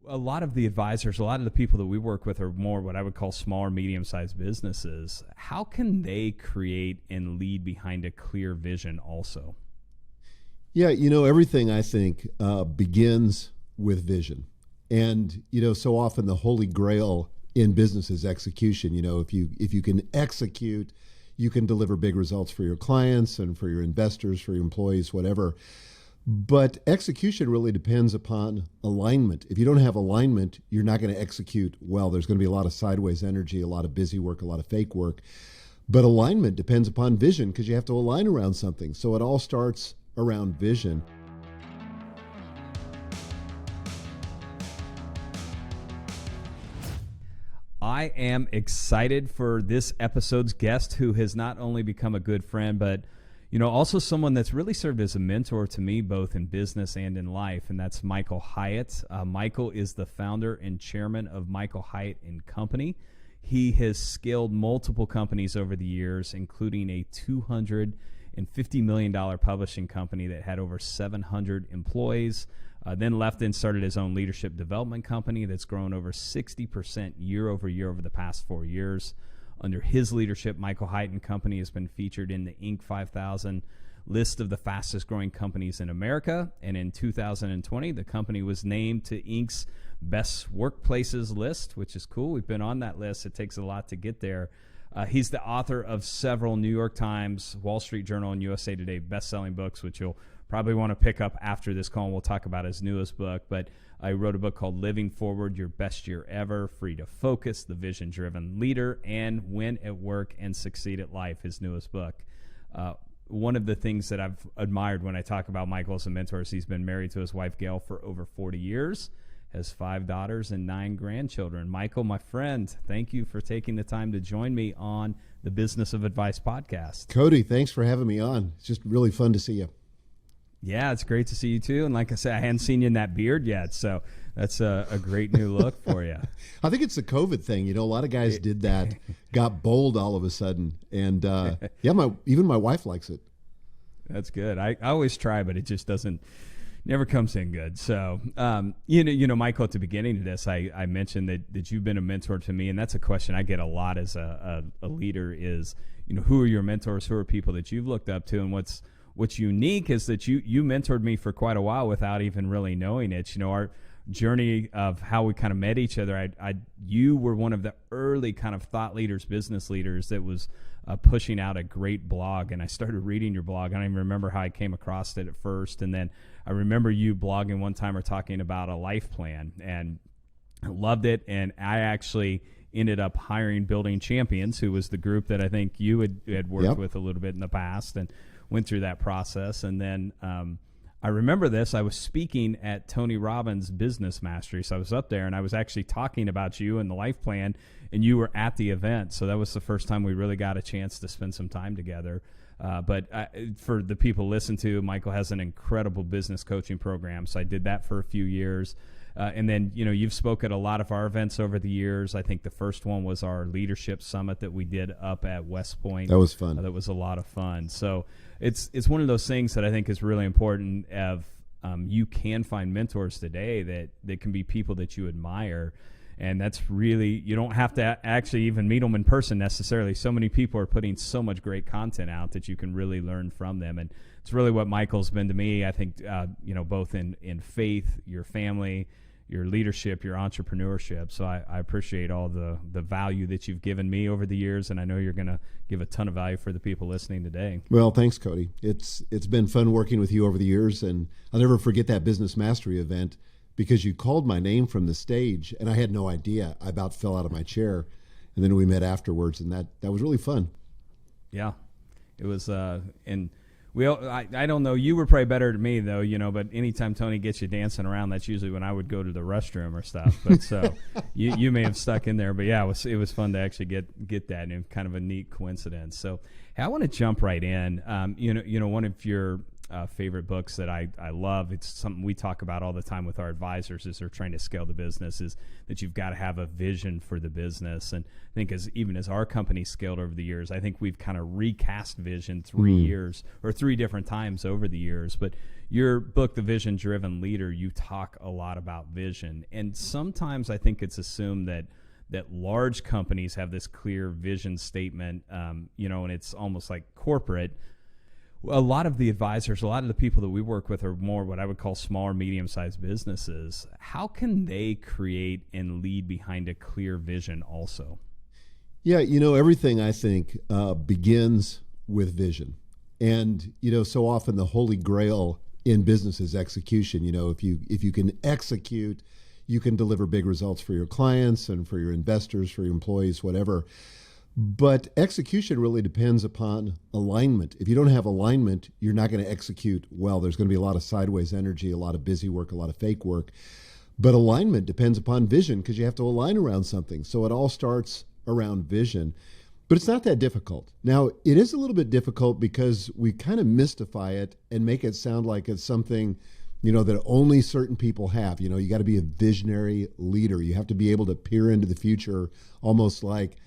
a lot of the advisors, a lot of the people that we work with are more what I would call small or medium-sized businesses. How can they create and lead behind a clear vision also? Yeah, everything I think begins with vision. And, so often the holy grail in business is execution. If you can execute, you can deliver big results for your clients and for your investors, for your employees, whatever. But execution really depends upon alignment. If you don't have alignment, you're not going to execute well. There's going to be a lot of sideways energy, a lot of busy work, a lot of fake work. But alignment depends upon vision because you have to align around something. So it all starts around vision. I am excited for this episode's guest, who has not only become a good friend, but also someone that's really served as a mentor to me, both in business and in life, and that's Michael Hyatt. Michael is the founder and chairman of Michael Hyatt and Company. He has scaled multiple companies over the years, including a $250 million publishing company that had over 700 employees. Then left and started his own leadership development company that's grown over 60% year over year over the past 4 years. Under his leadership, Michael Hyatt and Company has been featured in the Inc. 5000 list of the fastest growing companies in America. And in 2020, the company was named to Inc.'s Best Workplaces list, which is cool. We've been on that list. It takes a lot to get there. He's the author of several New York Times, Wall Street Journal, and USA Today best-selling books, which you'll probably want to pick up after this call, and we'll talk about his newest book. But I wrote a book called Living Forward, Your Best Year Ever, Free to Focus, The Vision-Driven Leader, and Win at Work and Succeed at Life, his newest book. One of the things that I've admired when I talk about Michael as a mentor is he's been married to his wife, Gail, for over 40 years, has 5 daughters and 9 grandchildren. Michael, my friend, thank you for taking the time to join me on the Business of Advice podcast. Cody, thanks for having me on. It's just really fun to see you. Yeah, it's great to see you too. And like I said, I hadn't seen you in that beard yet, so that's a great new look for you. I think it's the COVID thing. A lot of guys did that, got bold all of a sudden. And even my wife likes it. That's good. I always try, but it just never comes in good. So, Michael, at the beginning of this, I mentioned that you've been a mentor to me, and that's a question I get a lot as a leader is, who are your mentors? Who are people that you've looked up to? And what's unique is that you mentored me for quite a while without even really knowing it. Our journey of how we kind of met each other, you were one of the early kind of thought leaders, business leaders that was pushing out a great blog. And I started reading your blog. I don't even remember how I came across it at first. And then I remember you blogging one time or talking about a life plan, and I loved it. And I actually ended up hiring Building Champions, who was the group that I think you had worked with a little bit in the past, and went through that process. And then I remember this. I was speaking at Tony Robbins' Business Mastery. So I was up there, and I was actually talking about you and the life plan, and you were at the event. So that was the first time we really got a chance to spend some time together. But for the people to listen to, Michael has an incredible business coaching program. So I did that for a few years. And then, you've spoken at a lot of our events over the years. I think the first one was our leadership summit that we did up at West Point. That was fun. That was a lot of fun. So it's one of those things that I think is really important. You can find mentors today that can be people that you admire. And that's really, you don't have to actually even meet them in person necessarily. So many people are putting so much great content out that you can really learn from them. And it's really what Michael's been to me. I think, both in faith, your family, your leadership, your entrepreneurship. So I appreciate all the value that you've given me over the years, and I know you're going to give a ton of value for the people listening today. Well, thanks, Cody. It's been fun working with you over the years, and I'll never forget that Business Mastery event because you called my name from the stage, and I had no idea. I about fell out of my chair, and then we met afterwards, and that was really fun. Yeah, it was, and I don't know. You were probably better than me, though, but anytime Tony gets you dancing around, that's usually when I would go to the restroom or stuff. But so you may have stuck in there. But, yeah, it was fun to actually get that, and kind of a neat coincidence. So I want to jump right in. One of your favorite books that I love. It's something we talk about all the time with our advisors as they're trying to scale the business, is that you've got to have a vision for the business. And I think even as our company scaled over the years, I think we've kind of recast vision 3 years or 3 different times over the years. But your book, The Vision Driven Leader, you talk a lot about vision. And sometimes I think it's assumed that large companies have this clear vision statement, and it's almost like corporate. A lot of the advisors, a lot of the people that we work with are more what I would call small or medium-sized businesses. How can they create and lead behind a clear vision also? Yeah, everything I think begins with vision. And, so often the holy grail in business is execution. If you can execute, you can deliver big results for your clients and for your investors, for your employees, whatever. But execution really depends upon alignment. If you don't have alignment, you're not going to execute well. There's going to be a lot of sideways energy, a lot of busy work, a lot of fake work. But alignment depends upon vision, because you have to align around something. So it all starts around vision. But it's not that difficult. Now, it is a little bit difficult because we kind of mystify it and make it sound like it's something that only certain people have. You got to be a visionary leader. You have to be able to peer into the future, almost like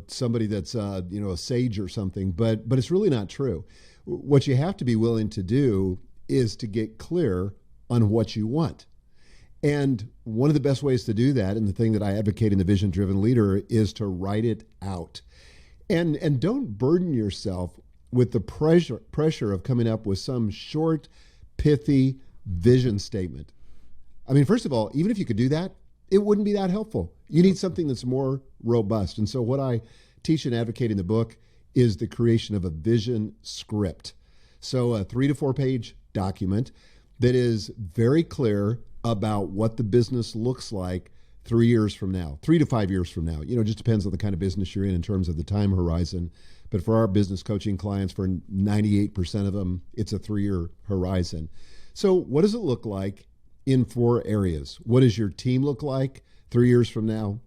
somebody that's, a sage or something, but it's really not true. What you have to be willing to do is to get clear on what you want. And one of the best ways to do that, and the thing that I advocate in the Vision Driven Leader, is to write it out. And don't burden yourself with the pressure of coming up with some short, pithy vision statement. I mean, first of all, even if you could do that, it wouldn't be that helpful. You need something that's more robust. And so what I teach and advocate in the book is the creation of a vision script. So a 3 to 4 page document that is very clear about what the business looks like 3 years from now, 3 to 5 years from now. It just depends on the kind of business you're in terms of the time horizon. But for our business coaching clients, for 98% of them, it's a 3-year horizon. So what does it look like in 4 areas? What does your team look like 3 years from now?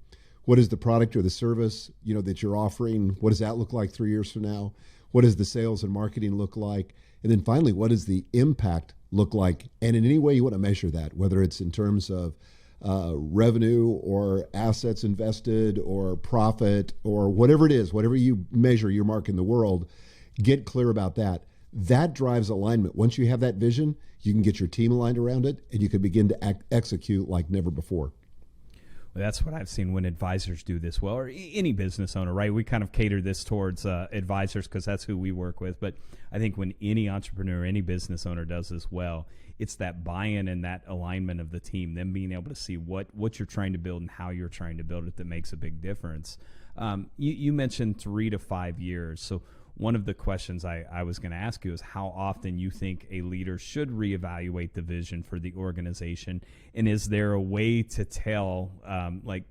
What is the product or the service, that you're offering? What does that look like 3 years from now? What does the sales and marketing look like? And then finally, what does the impact look like? And in any way you want to measure that, whether it's in terms of revenue or assets invested or profit or whatever it is, whatever you measure your mark in the world, get clear about that. That drives alignment. Once you have that vision, you can get your team aligned around it, and you can begin to execute like never before. Well, that's what I've seen when advisors do this well, or any business owner, right? We kind of cater this towards advisors because that's who we work with. But I think when any entrepreneur, any business owner does this well, it's that buy-in and that alignment of the team, them being able to see what you're trying to build and how you're trying to build it, that makes a big difference. You mentioned 3 to 5 years. So one of the questions I was going to ask you is how often you think a leader should reevaluate the vision for the organization, and is there a way to tell,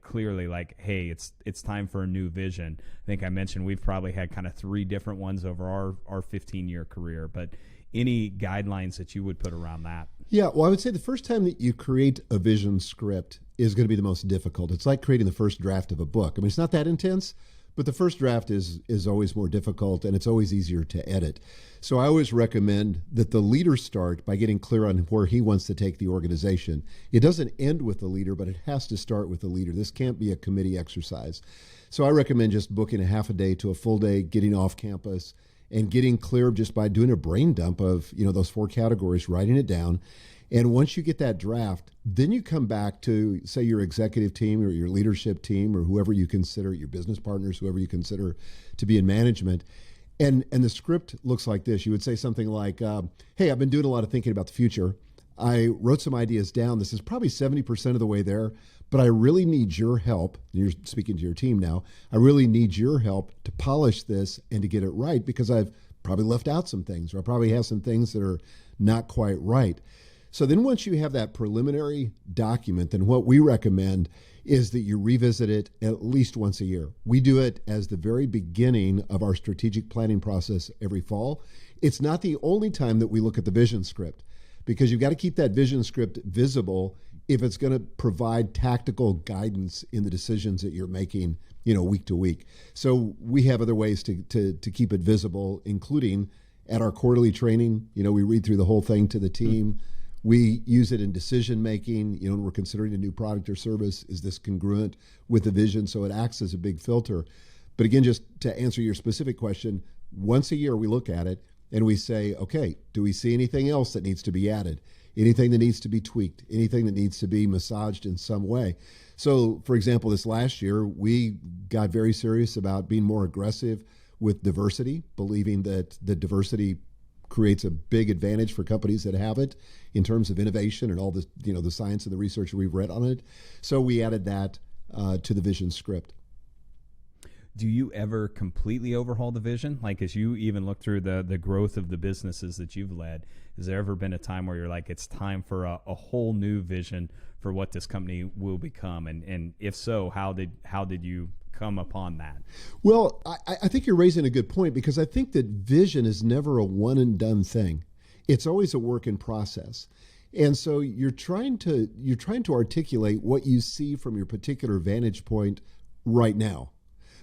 clearly, hey, it's time for a new vision? I think I mentioned we've probably had kind of 3 different ones over our 15-year career, but any guidelines that you would put around that? Yeah, well, I would say the first time that you create a vision script is going to be the most difficult. It's like creating the first draft of a book. I mean, it's not that intense, but the first draft is always more difficult, and it's always easier to edit. So I always recommend that the leader start by getting clear on where he wants to take the organization. It doesn't end with the leader, but it has to start with the leader. This can't be a committee exercise. So I recommend just booking a half a day to a full day, getting off campus, and getting clear just by doing a brain dump of those 4 categories, writing it down. And once you get that draft, then you come back to, say, your executive team or your leadership team or whoever you consider, your business partners, whoever you consider to be in management. And the script looks like this. You would say something like, hey, I've been doing a lot of thinking about the future. I wrote some ideas down. This is probably 70% of the way there, but I really need your help. You're speaking to your team now. I really need your help to polish this and to get it right, because I've probably left out some things, or I probably have some things that are not quite right. So then once you have that preliminary document, then what we recommend is that you revisit it at least once a year. We do it as the very beginning of our strategic planning process every fall. It's not the only time that we look at the vision script, because you've got to keep that vision script visible if it's going to provide tactical guidance in the decisions that you're making, week to week. So we have other ways to keep it visible, including at our quarterly training. We read through the whole thing to the team. We use it in decision making. When we're considering a new product or service, is this congruent with the vision? So it acts as a big filter. But again, just to answer your specific question, once a year we look at it and we say, okay, do we see anything else that needs to be added? Anything that needs to be tweaked? Anything that needs to be massaged in some way? So, for example, this last year, we got very serious about being more aggressive with diversity, believing that the diversity creates a big advantage for companies that have it in terms of innovation and all the the science and the research we've read on it. So we added that to the vision script. Do you ever completely overhaul the vision? Like, as you even look through the growth of the businesses that you've led, has there ever been a time where you're like, it's time for a whole new vision for what this company will become? And if so, how did you come upon that? Well, I think you're raising a good point, because I think that vision is never a one and done thing. It's always a work in process. And so you're trying to articulate what you see from your particular vantage point right now.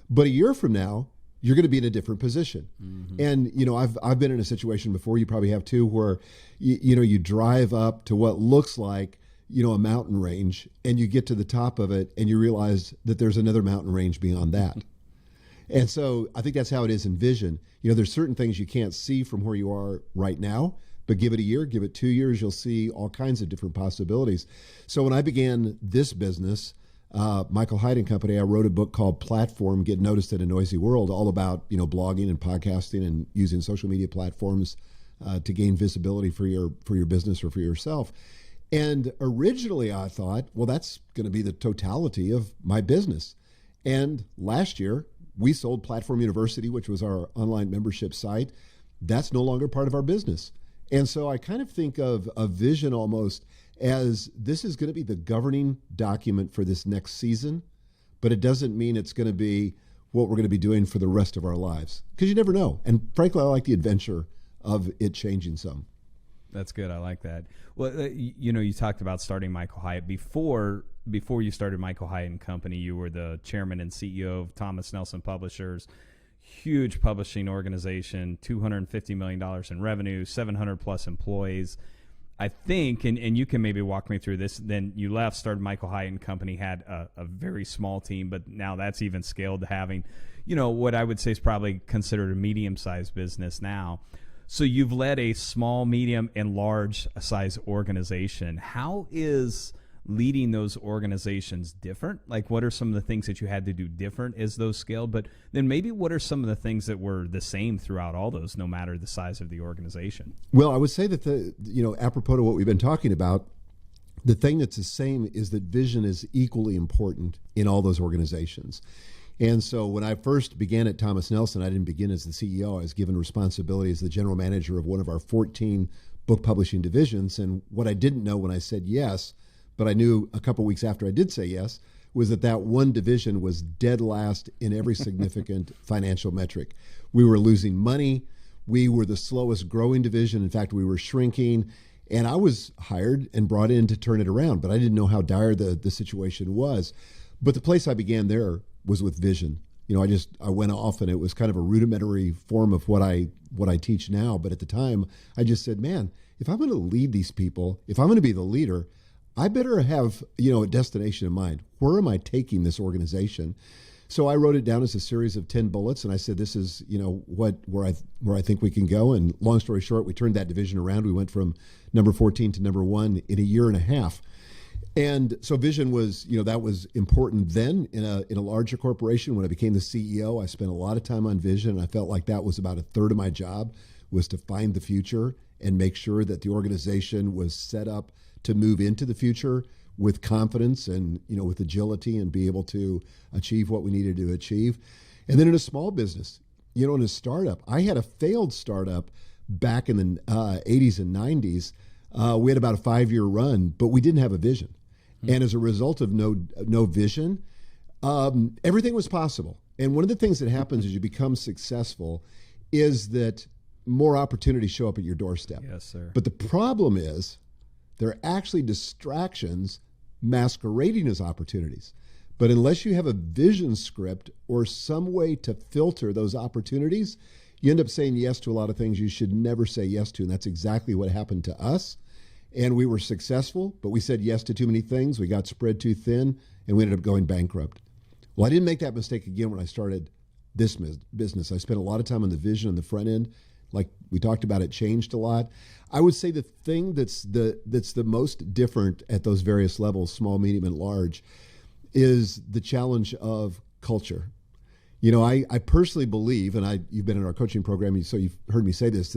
But a year from now, you're going to be in a different position. Mm-hmm. And, I've been in a situation before, you probably have too, where, you drive up to what looks like, a mountain range, and you get to the top of it and you realize that there's another mountain range beyond that. And so I think that's how it is in vision. There's certain things you can't see from where you are right now, but give it a year, give it 2 years, you'll see all kinds of different possibilities. So when I began this business, Michael Hyatt and Company, I wrote a book called Platform, Get Noticed in a Noisy World, all about, blogging and podcasting and using social media platforms to gain visibility for your business or for yourself. And originally I thought, well, that's going to be the totality of my business. And last year we sold Platform University, which was our online membership site. That's no longer part of our business. And so I kind of think of a vision almost as this is going to be the governing document for this next season, but it doesn't mean it's going to be what we're going to be doing for the rest of our lives, because you never know. And frankly, I like the adventure of it changing some. That's good. I like that. Well, you talked about starting Michael Hyatt. Before you started Michael Hyatt and Company, you were the chairman and CEO of Thomas Nelson Publishers, huge publishing organization, $250 million in revenue, 700 plus employees. I think, and you can maybe walk me through this, then you left, started Michael Hyatt and Company, had a very small team, but now that's even scaled to having, what I would say is probably considered a medium-sized business now. So you've led a small, medium, and large size organization. How is leading those organizations different? Like, what are some of the things that you had to do different as those scaled? But then maybe what are some of the things that were the same throughout all those, no matter the size of the organization? Well, I would say that apropos to what we've been talking about, the thing that's the same is that vision is equally important in all those organizations. And so when I first began at Thomas Nelson, I didn't begin as the CEO. I was given responsibility as the general manager of one of our 14 book publishing divisions. And what I didn't know when I said yes, but I knew a couple weeks after I did say yes, was that one division was dead last in every significant financial metric. We were losing money. We were the slowest growing division. In fact, we were shrinking. And I was hired and brought in to turn it around, but I didn't know how dire the situation was. But the place I began there was with vision. I went off, and it was kind of a rudimentary form of what I teach now. But at the time, I just said, man, if I'm going to lead these people, if I'm going to be the leader, I better have, a destination in mind. Where am I taking this organization? So I wrote it down as a series of 10 bullets, and I said, this is, where I think we can go. And long story short, we turned that division around. We went from number 14 to number 1 in a year and a half. And so vision was, that was important then in a larger corporation. When I became the CEO, I spent a lot of time on vision, and I felt like that was about a third of my job, was to find the future and make sure that the organization was set up to move into the future with confidence and, with agility, and be able to achieve what we needed to achieve. And then in a small business, in a startup, I had a failed startup back in the 80s and 90s. We had about a 5-year run, but we didn't have a vision. And as a result of no vision, everything was possible. And one of the things that happens as you become successful is that more opportunities show up at your doorstep. Yes, sir. But the problem is there are actually distractions masquerading as opportunities. But unless you have a vision script or some way to filter those opportunities, you end up saying yes to a lot of things you should never say yes to. And that's exactly what happened to us. And we were successful, but we said yes to too many things. We got spread too thin, and we ended up going bankrupt. Well, I didn't make that mistake again when I started this business. I spent a lot of time on the vision on the front end. Like we talked about, it changed a lot. I would say the thing that's the most different at those various levels, small, medium, and large, is the challenge of culture. You know, I personally believe, and you've been in our coaching program, so you've heard me say this,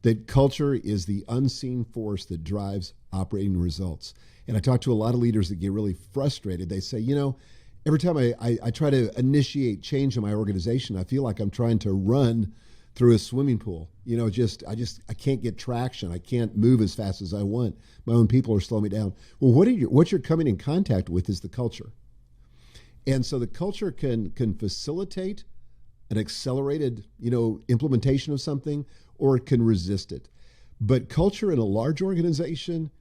that culture is the unseen force that drives operating results. And I talk to a lot of leaders that get really frustrated. They say, you know, every time I try to initiate change in my organization, I feel like I'm trying to run through a swimming pool. You know, I can't get traction. I can't move as fast as I want. My own people are slowing me down. Well, what you're coming in contact with is the culture. And so the culture can facilitate an accelerated, implementation of something, or it can resist it. But culture in a large organization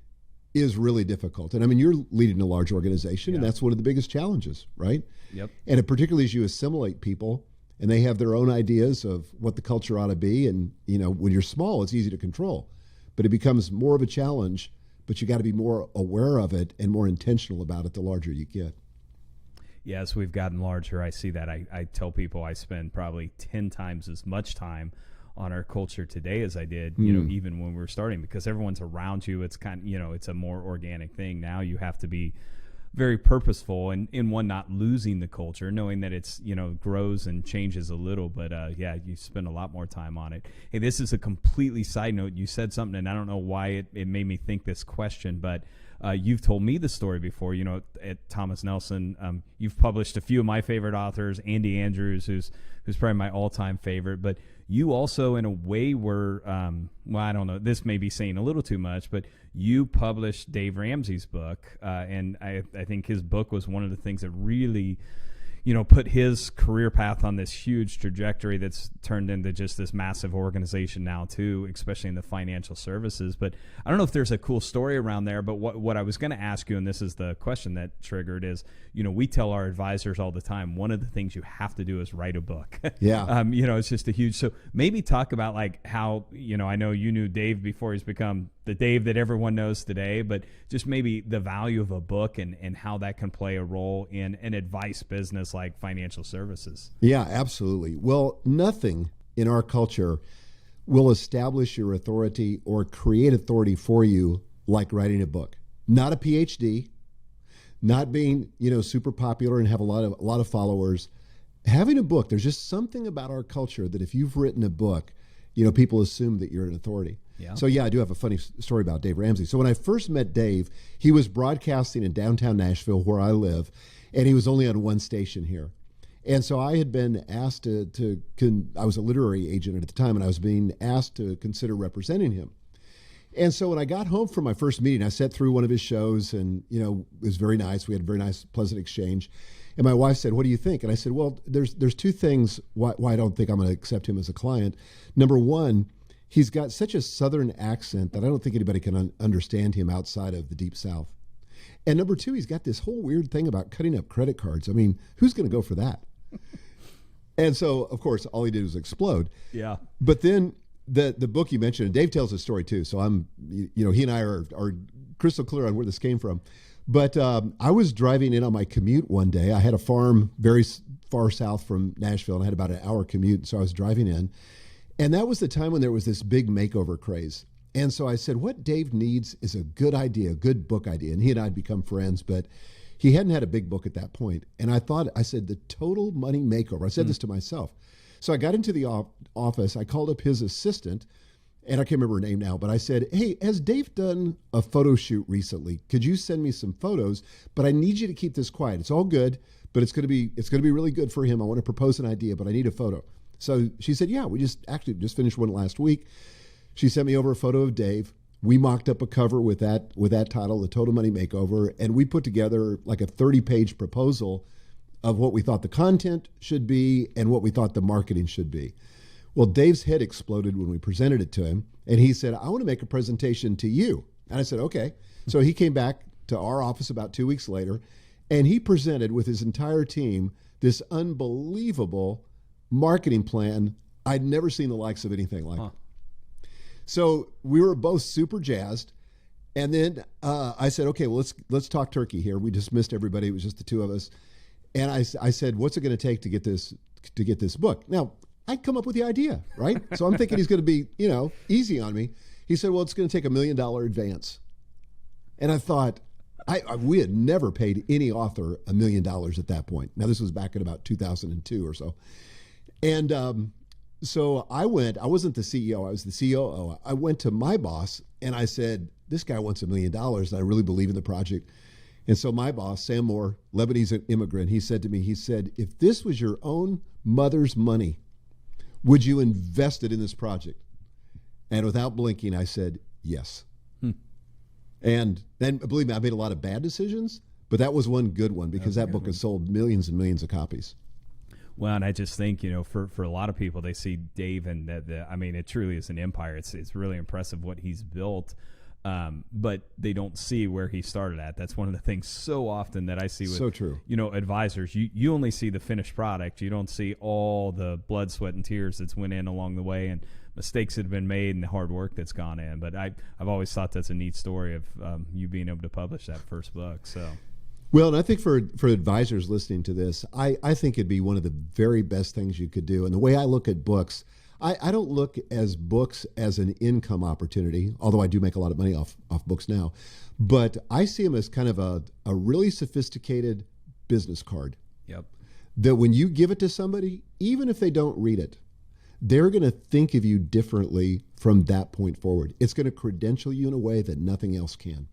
is really difficult. And I mean, you're leading a large organization, and that's one of the biggest challenges, right? Yep. And particularly as you assimilate people, and they have their own ideas of what the culture ought to be. And, when you're small, it's easy to control, but it becomes more of a challenge, but you got to be more aware of it and more intentional about it the larger you get. Yes, we've gotten larger. I see that. I tell people I spend probably 10 times as much time on our culture today as I did, even when we were starting, because everyone's around you. It's it's a more organic thing. Now you have to be very purposeful and in one, not losing the culture, knowing that it's, grows and changes a little, but you spend a lot more time on it. Hey, this is a completely side note. You said something, and I don't know why it made me think this question, but you've told me the story before, at Thomas Nelson. You've published a few of my favorite authors, Andy Andrews, who's probably my all-time favorite, but you also, in a way, were, I don't know, this may be saying a little too much, but you published Dave Ramsey's book, and I think his book was one of the things that really, put his career path on this huge trajectory that's turned into just this massive organization now too, especially in the financial services. But I don't know if there's a cool story around there, but what I was going to ask you, and this is the question that triggered, is, we tell our advisors all the time, one of the things you have to do is write a book. Yeah. It's just a huge, so maybe talk about like how, I know you knew Dave before he's become the Dave that everyone knows today, but just maybe the value of a book and how that can play a role in an advice business like financial services. Yeah, absolutely. Well, nothing in our culture will establish your authority or create authority for you like writing a book. Not a PhD, not being, super popular and have a lot of followers. Having a book, there's just something about our culture that if you've written a book, people assume that you're an authority. Yeah. So I do have a funny story about Dave Ramsey. So when I first met Dave, he was broadcasting in downtown Nashville, where I live, and he was only on one station here. And so I had been asked I was a literary agent at the time, and I was being asked to consider representing him. And so when I got home from my first meeting, I sat through one of his shows, and, it was very nice. We had a very nice, pleasant exchange. And my wife said, "What do you think?" And I said, "Well, there's two things why I don't think I'm going to accept him as a client. Number one, he's got such a Southern accent that I don't think anybody can understand him outside of the Deep South. And number two, he's got this whole weird thing about cutting up credit cards. I mean, who's going to go for that?" And so, of course, all he did was explode. Yeah. But then the book you mentioned, and Dave tells his story too, so he and I are crystal clear on where this came from. But I was driving in on my commute one day. I had a farm very far south from Nashville, and I had about an hour commute, so I was driving in. And that was the time when there was this big makeover craze. And so I said, what Dave needs is a good idea, a good book idea. And he and I had become friends, but he hadn't had a big book at that point. And I said, the total money makeover. I said this to myself. So I got into the office. I called up his assistant, and I can't remember her name now, but I said, "Hey, has Dave done a photo shoot recently? Could you send me some photos? But I need you to keep this quiet. It's all good, but it's going to be really good for him. I want to propose an idea, but I need a photo." So she said, "Yeah, we just finished one last week." She sent me over a photo of Dave. We mocked up a cover with that title, The Total Money Makeover, and we put together like a 30-page proposal of what we thought the content should be and what we thought the marketing should be. Well, Dave's head exploded when we presented it to him, and he said, "I want to make a presentation to you." And I said, "Okay." So he came back to our office about 2 weeks later, and he presented with his entire team this unbelievable marketing plan I'd never seen the likes of anything like Huh. it. So we were both super jazzed. And then I said, okay, well, let's talk turkey here. We dismissed everybody. It was just the two of us. And I said, what's it going to take to get this book? Now, I'd come up with the idea, right? So I'm thinking he's going to be, easy on me. He said, well, it's going to take $1 million advance. And I thought, we had never paid any author $1 million at that point. Now, this was back in about 2002 or so. And so I wasn't the CEO, I was the COO. I went to my boss and I said, this guy wants $1 million. And I really believe in the project. And so my boss, Sam Moore, Lebanese immigrant, he said to me, if this was your own mother's money, would you invest it in this project? And without blinking, I said, yes. And then, believe me, I made a lot of bad decisions, but that was one good one because that book has sold millions and millions of copies. Well, and I just think, for a lot of people, they see Dave and it truly is an empire. It's really impressive what he's built. But they don't see where he started at. That's one of the things so often that I see with so true. Advisors. You only see the finished product. You don't see all the blood, sweat, and tears that's went in along the way and mistakes that have been made and the hard work that's gone in. But I've always thought that's a neat story of you being able to publish that first book. So. Well, and I think for advisors listening to this, I think it'd be one of the very best things you could do. And the way I look at books, I don't look as books as an income opportunity, although I do make a lot of money off books now. But I see them as kind of a really sophisticated business card. Yep. That when you give it to somebody, even if they don't read it, they're going to think of you differently from that point forward. It's going to credential you in a way that nothing else can.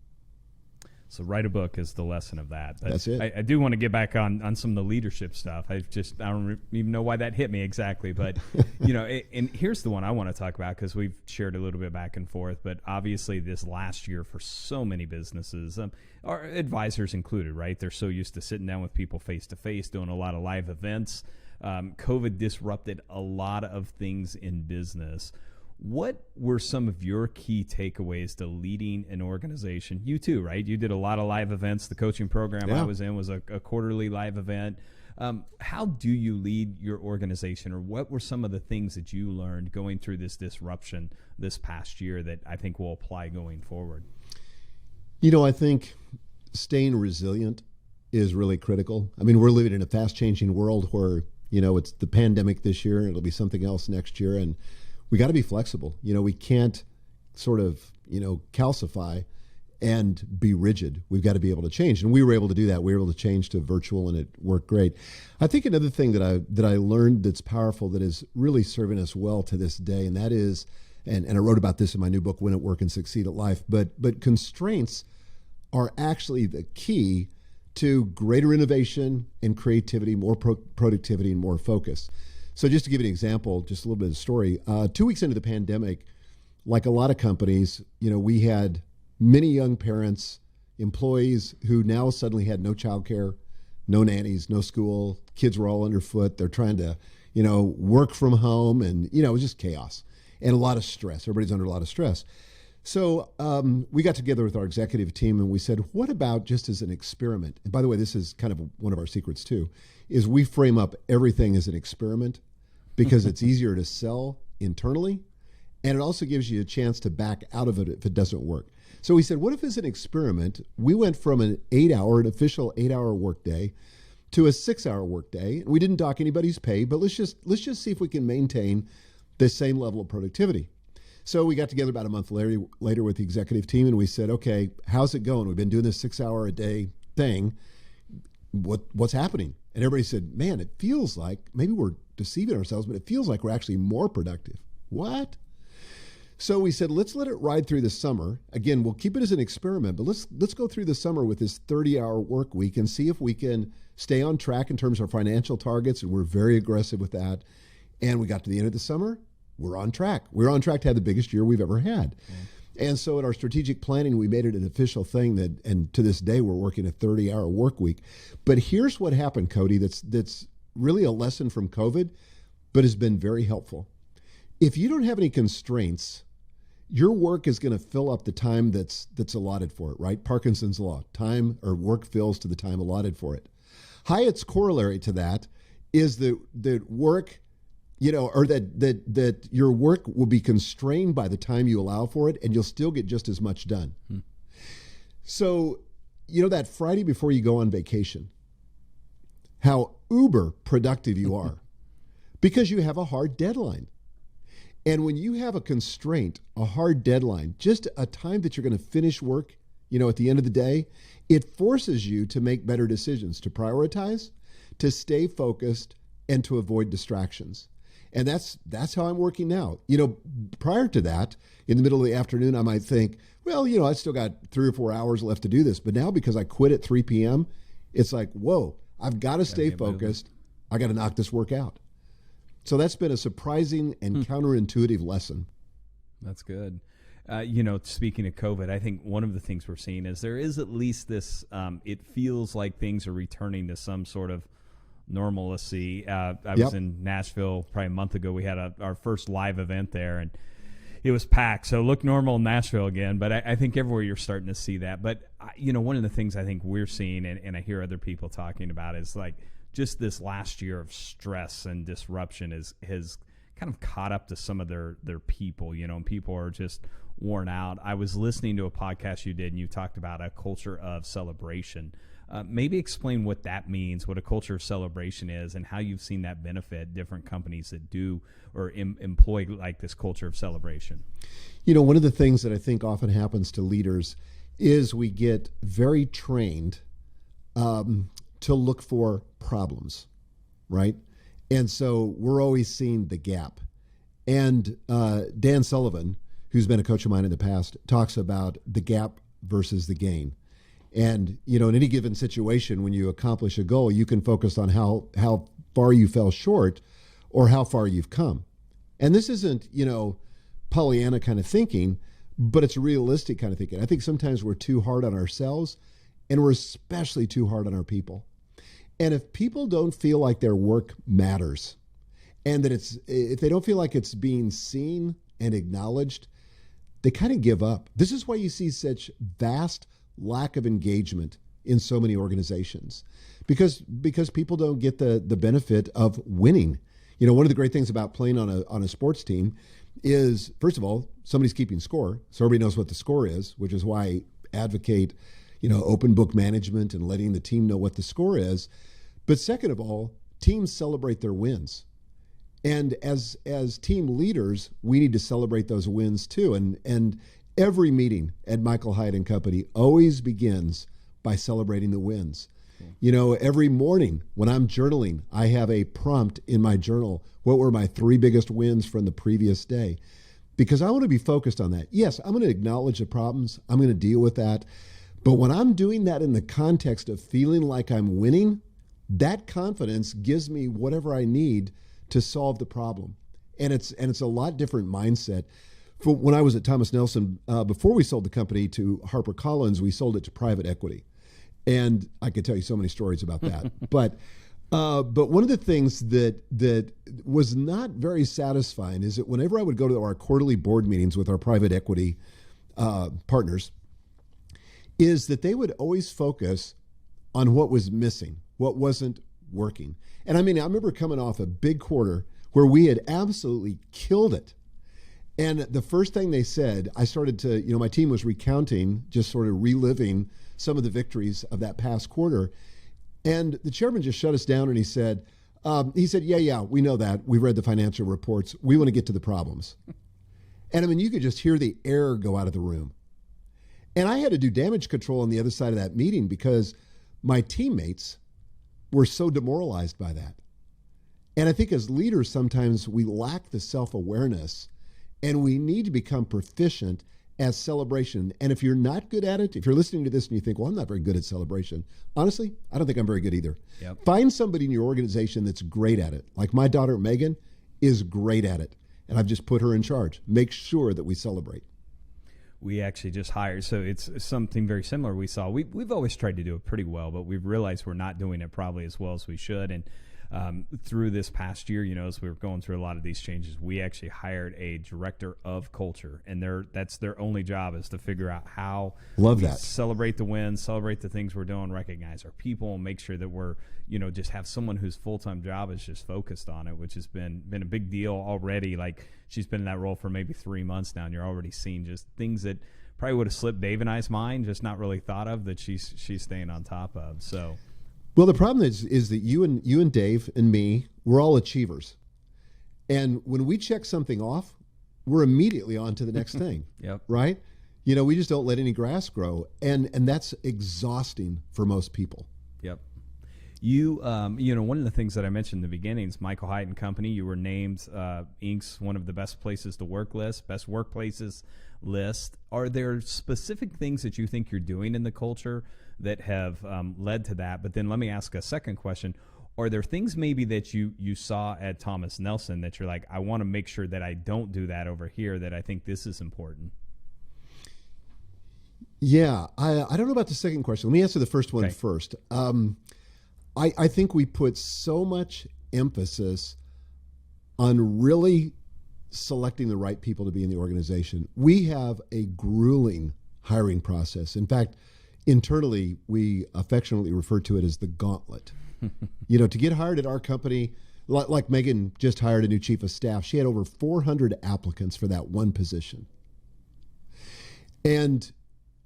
So write a book is the lesson of that. But that's it. I do want to get back on some of the leadership stuff. I don't even know why that hit me exactly. But, and here's the one I want to talk about because we've shared a little bit back and forth. But obviously this last year for so many businesses, our advisors included, right? They're so used to sitting down with people face to face, doing a lot of live events. COVID disrupted a lot of things in business. What were some of your key takeaways to leading an organization? You too, right? You did a lot of live events. The coaching program I was in was a quarterly live event. How do you lead your organization, or what were some of the things that you learned going through this disruption this past year that I think will apply going forward? I think staying resilient is really critical. I mean, we're living in a fast-changing world where, it's the pandemic this year, and it'll be something else next year, and we got to be flexible. We can't sort of, calcify and be rigid. We've got to be able to change. And we were able to do that. We were able to change to virtual, and it worked great. I think another thing that I learned that's powerful, that is really serving us well to this day, and that is, and I wrote about this in my new book, Win at Work and Succeed at Life, but constraints are actually the key to greater innovation and creativity, more productivity, and more focus. So just to give you an example, just a little bit of story, 2 weeks into the pandemic, like a lot of companies, we had many young parents, employees who now suddenly had no childcare, no nannies, no school, kids were all underfoot. They're trying to, work from home, and, it was just chaos and a lot of stress. Everybody's under a lot of stress. So we got together with our executive team and we said, what about just as an experiment? And by the way, this is kind of one of our secrets too, is we frame up everything as an experiment because it's easier to sell internally, and it also gives you a chance to back out of it if it doesn't work. So we said, what if as an experiment, we went from an official 8-hour workday to a 6-hour workday, and we didn't dock anybody's pay, but let's just see if we can maintain the same level of productivity. So we got together about a month later with the executive team, and we said, okay, how's it going? We've been doing this 6-hour-a-day thing. What's happening? And everybody said, man, it feels like, maybe we're deceiving ourselves, but it feels like we're actually more productive. What? So we said, let's let it ride through the summer. Again, we'll keep it as an experiment, but let's go through the summer with this 30-hour work week and see if we can stay on track in terms of our financial targets, and we're very aggressive with that. And we got to the end of the summer, we're on track. We're on track to have the biggest year we've ever had. And so in our strategic planning, we made it an official thing and to this day, we're working a 30-hour work week. But here's what happened, Cody, that's really a lesson from COVID, but has been very helpful. If you don't have any constraints, your work is going to fill up the time that's allotted for it, right? Parkinson's law, time or work fills to the time allotted for it. Hyatt's corollary to that is that work or that your work will be constrained by the time you allow for it, and you'll still get just as much done. So, that Friday before you go on vacation, how uber productive you are because you have a hard deadline. And when you have a constraint, a hard deadline, just a time that you're going to finish work, at the end of the day, it forces you to make better decisions, to prioritize, to stay focused, and to avoid distractions. And that's how I'm working now. Prior to that, in the middle of the afternoon, I might think, well, I still got 3 or 4 hours left to do this. But now, because I quit at 3 p.m., it's like, whoa, I've got to stay focused. I got to knock this work out. So that's been a surprising and counterintuitive lesson. That's good. Speaking of COVID, I think one of the things we're seeing is there is at least this, it feels like things are returning to some sort of normalcy. I was in Nashville probably a month ago. We had our first live event there, and it was packed. So it looked normal in Nashville again, but I think everywhere you're starting to see that. But, one of the things I think we're seeing, and I hear other people talking about, is like just this last year of stress and disruption has kind of caught up to some of their people, and people are just worn out. I was listening to a podcast you did, and you talked about a culture of celebration. Maybe explain what that means, what a culture of celebration is, and how you've seen that benefit different companies that do or employ like this culture of celebration. One of the things that I think often happens to leaders is we get very trained to look for problems, right? And so we're always seeing the gap. And Dan Sullivan, who's been a coach of mine in the past, talks about the gap versus the gain. And, in any given situation, when you accomplish a goal, you can focus on how far you fell short or how far you've come. And this isn't, Pollyanna kind of thinking, but it's realistic kind of thinking. I think sometimes we're too hard on ourselves, and we're especially too hard on our people. And if people don't feel like their work matters, and that if they don't feel like it's being seen and acknowledged, they kind of give up. This is why you see such vast lack of engagement in so many organizations, because people don't get the benefit of winning. One of the great things about playing on a sports team is, first of all, somebody's keeping score, so everybody knows what the score is, which is why I advocate, open book management and letting the team know what the score is. But second of all, teams celebrate their wins. And as team leaders, we need to celebrate those wins too. And every meeting at Michael Hyatt and Company always begins by celebrating the wins. Every morning when I'm journaling, I have a prompt in my journal. What were my 3 biggest wins from the previous day? Because I want to be focused on that. Yes, I'm going to acknowledge the problems. I'm going to deal with that. But when I'm doing that in the context of feeling like I'm winning, that confidence gives me whatever I need to solve the problem. And it's a lot different mindset. When I was at Thomas Nelson, before we sold the company to HarperCollins, we sold it to private equity. And I could tell you so many stories about that. But one of the things that was not very satisfying is that whenever I would go to our quarterly board meetings with our private equity partners, is that they would always focus on what was missing, what wasn't working. And I remember coming off a big quarter where we had absolutely killed it. And the first thing they said, I started to, my team was recounting, just sort of reliving some of the victories of that past quarter. And the chairman just shut us down and he said, yeah, we know that. We read the financial reports. We want to get to the problems. And you could just hear the air go out of the room. And I had to do damage control on the other side of that meeting because my teammates were so demoralized by that. And I think as leaders, sometimes we lack the self-awareness and we need to become proficient as celebration. And if you're not good at it, if you're listening to this and you think, well, I'm not very good at celebration. Honestly, I don't think I'm very good either. Yep. Find somebody in your organization that's great at it. Like my daughter, Megan, is great at it. And I've just put her in charge. Make sure that we celebrate. We actually just hired, so it's something very similar we saw. We've always tried to do it pretty well, but we've realized we're not doing it probably as well as we should. And through this past year, as we were going through a lot of these changes, we actually hired a director of culture, and that's their only job, is to figure out how Love we that. celebrate the wins, celebrate the things we're doing, recognize our people, and make sure that we're, just have someone whose full-time job is just focused on it, which has been a big deal already. Like, she's been in that role for maybe 3 months now, and you're already seeing just things that probably would have slipped Dave and I's mind, just not really thought of, that she's staying on top of. So, well, the problem is that you and Dave and me, we're all achievers, and when we check something off, we're immediately on to the next thing. Yep. Right? We just don't let any grass grow, and that's exhausting for most people. Yep. One of the things that I mentioned in the beginning is Michael Hyatt and Company. You were named Inc.'s one of the best places to work list, best workplaces list. Are there specific things that you think you're doing in the culture that have led to that? But then let me ask a second question. Are there things maybe that you saw at Thomas Nelson that you're like, I want to make sure that I don't do that over here, that I think this is important? Yeah, I don't know about the second question. Let me answer the first one first. I think we put so much emphasis on really selecting the right people to be in the organization. We have a grueling hiring process. In fact, internally, we affectionately refer to it as the gauntlet. To get hired at our company, like Megan just hired a new chief of staff, she had over 400 applicants for that one position. And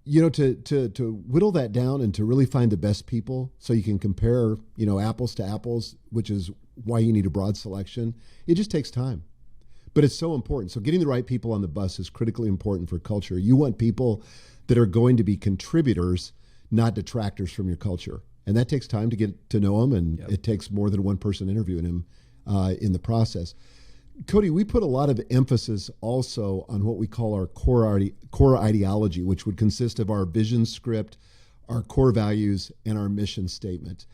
to whittle that down and to really find the best people so you can compare, apples to apples, which is why you need a broad selection, it just takes time. But it's so important. So getting the right people on the bus is critically important for culture. You want people that are going to be contributors, not detractors from your culture. And that takes time to get to know them, and It takes more than one person interviewing him in the process. Cody, we put a lot of emphasis also on what we call our core ideology, which would consist of our vision script, our core values, and our mission statement.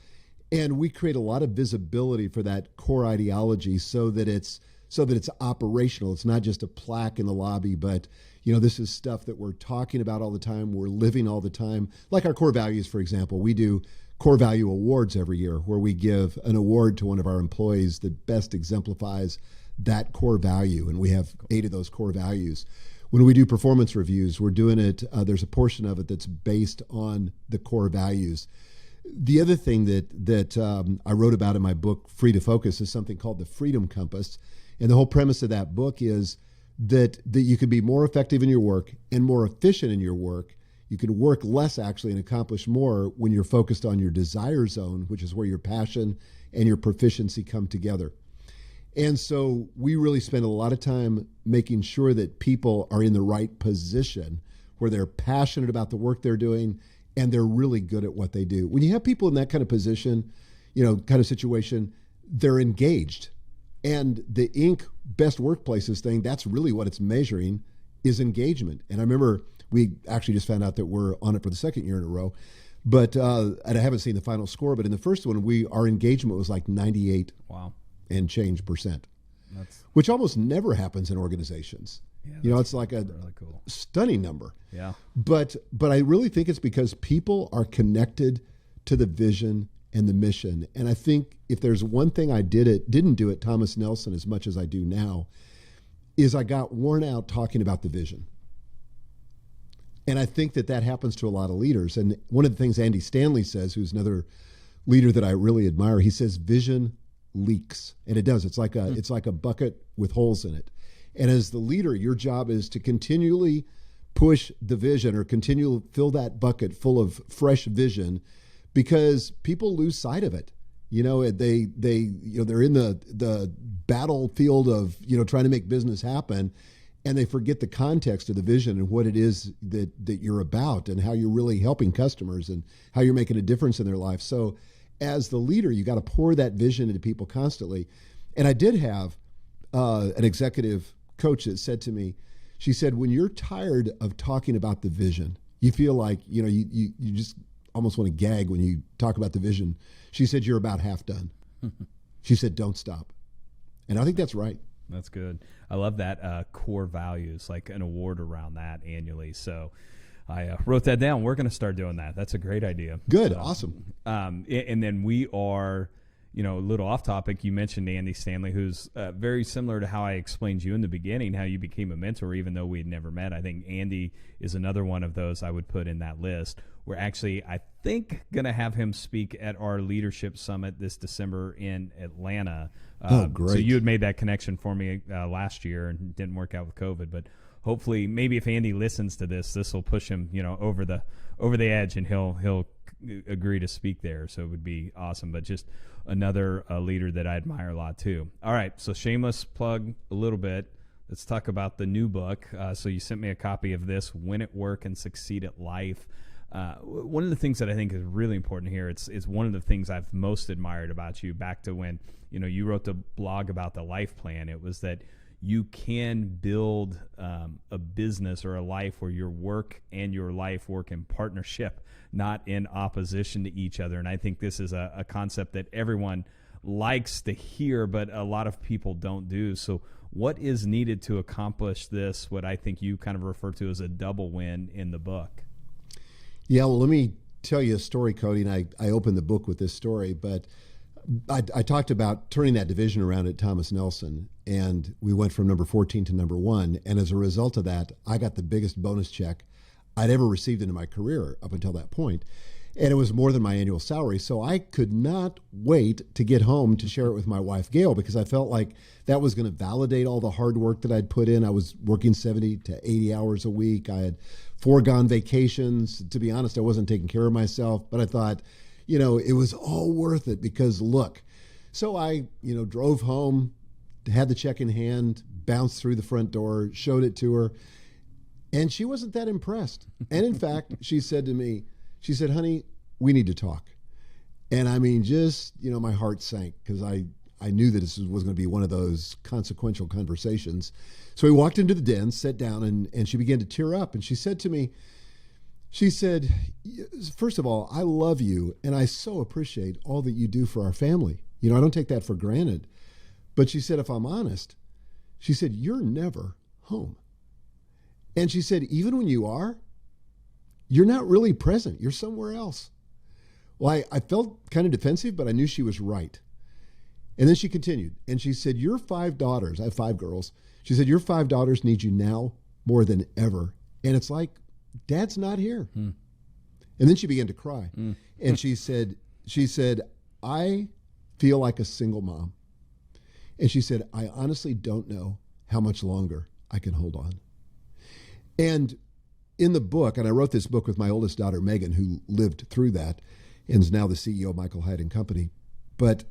And we create a lot of visibility for that core ideology so that it's operational. It's not just a plaque in the lobby, but this is stuff that we're talking about all the time, we're living all the time. Like our core values, for example, we do core value awards every year where we give an award to one of our employees that best exemplifies that core value, and we have 8 of those core values. When we do performance reviews, we're doing it, there's a portion of it that's based on the core values. The other thing that I wrote about in my book, Free to Focus, is something called the Freedom Compass. And the whole premise of that book is that you can be more effective in your work and more efficient in your work. You can work less, actually, and accomplish more when you're focused on your desire zone, which is where your passion and your proficiency come together. And so we really spend a lot of time making sure that people are in the right position where they're passionate about the work they're doing and they're really good at what they do. When you have people in that kind of position, kind of situation, they're engaged. And the Inc. Best Workplaces thing, that's really what it's measuring, is engagement. And I remember we actually just found out that we're on it for the second year in a row. But and I haven't seen the final score, but in the first one, our engagement was like 98 and change percent, which almost never happens in organizations. Yeah, it's like a really cool, stunning number. Yeah. But I really think it's because people are connected to the vision and the mission. And I think if there's one thing I didn't do at Thomas Nelson as much as I do now, is I got worn out talking about the vision. And I think that happens to a lot of leaders. And one of the things Andy Stanley says, who's another leader that I really admire, he says vision leaks. And it does. It's like a bucket with holes in it. And as the leader, your job is to continually push the vision or continually fill that bucket full of fresh vision, because people lose sight of it. They're in the battlefield of trying to make business happen, and they forget the context of the vision and what it is that you're about and how you're really helping customers and how you're making a difference in their life. So as the leader, you got to pour that vision into people constantly. And I did have an executive coach that said to me, she said, when you're tired of talking about the vision, you feel like, you just almost want to gag when you talk about the vision. She said, you're about half done. She said, don't stop. And I think that's right. That's good. I love that core values, like an award around that annually. So I wrote that down. We're going to start doing that. That's a great idea. Good. So, awesome. And then we are, a little off topic, you mentioned Andy Stanley, who's very similar to how I explained you in the beginning, how you became a mentor, even though we'd never met. I think Andy is another one of those I would put in that list. We're actually, I think, going to have him speak at our leadership summit this December in Atlanta. Great. So you had made that connection for me last year and didn't work out with COVID, but hopefully maybe if Andy listens to this will push him, over the edge, and he'll agree to speak there. So it would be awesome. But just another leader that I admire a lot too. All right, so shameless plug a little bit. Let's talk about the new book. So you sent me a copy of this, Win at Work and Succeed at Life. One of the things that I think is really important here, it's one of the things I've most admired about you, back to when you wrote the blog about the life plan. It was that you can build a business or a life where your work and your life work in partnership, not in opposition to each other. And I think this is a concept that everyone likes to hear, but a lot of people don't do. So what is needed to accomplish this, what I think you kind of refer to as a double win in the book? Yeah, well, let me tell you a story, Cody, and I opened the book with this story, but I talked about turning that division around at Thomas Nelson, and we went from number 14 to number 1, and as a result of that, I got the biggest bonus check I'd ever received in my career up until that point, and it was more than my annual salary, so I could not wait to get home to share it with my wife, Gail, because I felt like that was going to validate all the hard work that I'd put in. I was working 70 to 80 hours a week. I had foregone vacations. To be honest, I wasn't taking care of myself, but I thought, it was all worth it because look. So I, drove home, had the check in hand, bounced through the front door, showed it to her, and she wasn't that impressed. And in fact, she said to me, honey, we need to talk. And I mean, just, my heart sank because I knew that this was going to be one of those consequential conversations. So we walked into the den, sat down, and she began to tear up. And she said to me, first of all, I love you, and I so appreciate all that you do for our family. I don't take that for granted. But she said, if I'm honest, she said, you're never home. And she said, even when you are, you're not really present. You're somewhere else. Well, I felt kind of defensive, but I knew she was right. And then she continued, and she said, your 5 daughters, I have 5 girls. She said, your 5 daughters need you now more than ever. And it's like, Dad's not here. And then she began to cry. And she said, I feel like a single mom. And she said, I honestly don't know how much longer I can hold on. And in the book, and I wrote this book with my oldest daughter, Megan, who lived through that and is now the CEO of Michael Hyatt and Company. But,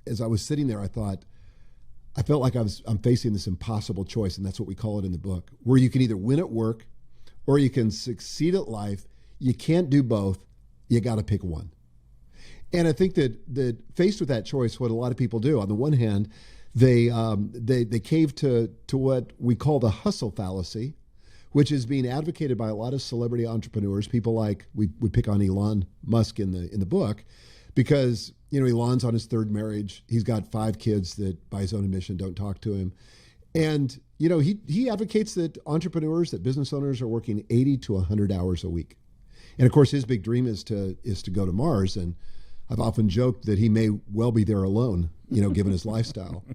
as I was sitting there, I felt like I'm facing this impossible choice, and that's what we call it in the book, where you can either win at work or you can succeed at life. You can't do both. You got to pick one. And I think that faced with that choice, what a lot of people do, on the one hand, they cave to what we call the hustle fallacy, which is being advocated by a lot of celebrity entrepreneurs, people like, we pick on Elon Musk in the book, because Elon's on his 3rd marriage. He's got 5 kids that, by his own admission, don't talk to him. And, he advocates that entrepreneurs, that business owners are working 80 to 100 hours a week. And of course, his big dream is to go to Mars. And I've often joked that he may well be there alone, given his lifestyle.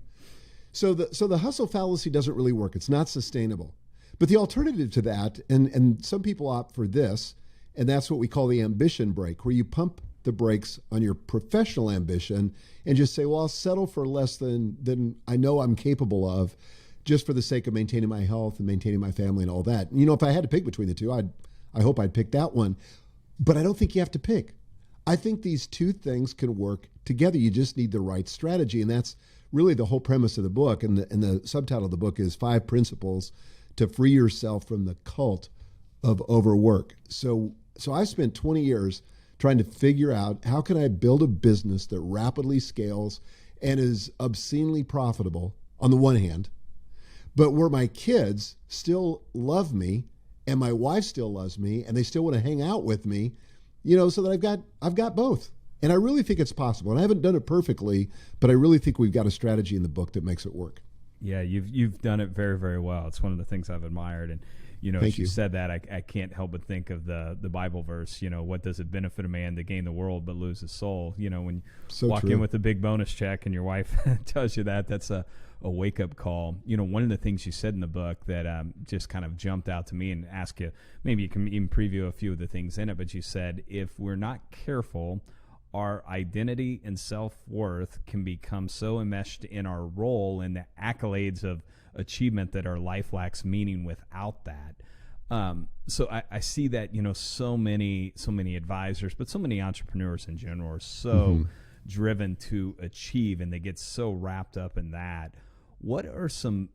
So the hustle fallacy doesn't really work. It's not sustainable. But the alternative to that, and some people opt for this, and that's what we call the ambition brake, where you pump the brakes on your professional ambition and just say, well, I'll settle for less than I know I'm capable of, just for the sake of maintaining my health and maintaining my family and all that. If I had to pick between the two, I hope I'd pick that one. But I don't think you have to pick. I think these two things can work together. You just need the right strategy. And that's really the whole premise of the book. And the subtitle of the book is 5 Principles to Free Yourself from the Cult of Overwork. So I've spent 20 years trying to figure out, how can I build a business that rapidly scales and is obscenely profitable on the one hand, but where my kids still love me and my wife still loves me and they still want to hang out with me, so that I've got both. And I really think it's possible. And I haven't done it perfectly, but I really think we've got a strategy in the book that makes it work. Yeah, you've done it very, very well. It's one of the things I've admired. And Thank as you you. said that, I can't help but think of the Bible verse, what does it benefit a man to gain the world but lose his soul? When you walk in with a big bonus check and your wife tells you that's a wake-up call. One of the things you said in the book that just kind of jumped out to me, and ask you, maybe you can even preview a few of the things in it, but you said, if we're not careful, our identity and self-worth can become so enmeshed in our role and the accolades of achievement that our life lacks meaning without that. So I see that, so many advisors, but so many entrepreneurs in general are so driven to achieve, and they get so wrapped up in that. What are some